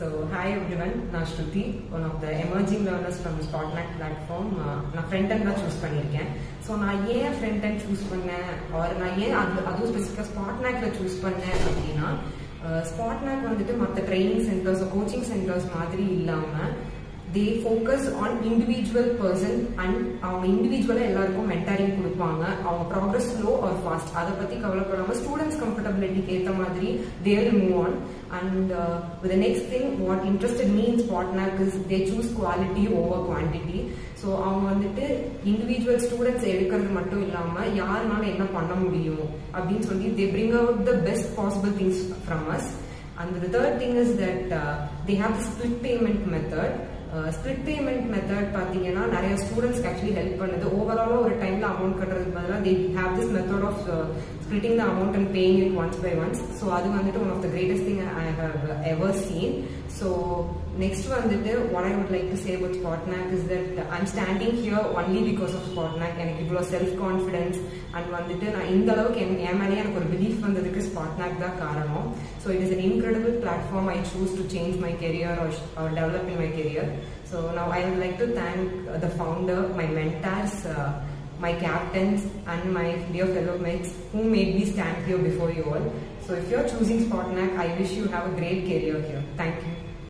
So, hi everyone, I'm Shruti, one of the emerging learners from the Spotnak platform. நான் front end தான் choose பண்ணியிருக்கேன். So நான் ஏன் front end choose பண்ணேன் R நான் ஏன் அதுவும் ஸ்பெசிஃபிக்காக ஸ்பாட்னாக்ல சூஸ் பண்ணேன் அப்படின்னா, ஸ்பாட்னாக் வந்துட்டு மற்ற ட்ரைனிங் சென்டர்ஸ் கோச்சிங் சென்டர்ஸ் மாதிரி இல்லாமல் they focus on individual person and அவங்க இண்டிவிஜுவலாக எல்லாருக்கும் மென்டாரிங் கொடுப்பாங்க. அவங்க ப்ராக்ரஸ் ஸ்லோ ஆர் ஃபாஸ்ட் அதை பற்றி கவலைப்படாமல் ஸ்டூடெண்ட்ஸ் கம்ஃபர்டபிலிட்டிக்கு ஏற்ற மாதிரி they will move on. And the next thing what interested me in Spotnak is they choose quality over quantity. So அவங்க வந்துட்டு இண்டிவிஜுவல் ஸ்டூடெண்ட்ஸ் எடுக்கிறது மட்டும் இல்லாமல் யாருனால என்ன பண்ண முடியும் அப்படின்னு சொல்லி they bring out the best possible things from us. And the third thing is that they have the split payment method. Split payment method பார்த்தீங்கன்னா நிறைய ஸ்டூடெண்ட்ஸ்க்கு ஆக்சுவலி ஹெல்ப் பண்ணுது. ஓவராலாக ஒரு டைமில் அமௌண்ட் கட்டுறதுக்கு பதிலாக they have this method of splitting the amount and paying it once by once. So அது வந்துட்டு one of the greatest thing I have ever seen. So next வந்துட்டு what I would like to say about Spotnak is that I'm standing here only because of Spotnak. எனக்கு இவ்வளோ self confidence and வந்துட்டு நான் இந்த அளவுக்கு என் மேலேயே எனக்கு ஒரு பிலீஃப் வந்ததுக்கு Spotnak தான் காரணம். So it is an incredible platform I choose to change my career or develop in my career. So now I would like to thank the founder, my mentors, my captains and my dear fellow mates who made me stand here before you all. So if you are choosing Spotnak, I wish you have a great career here. Thank you.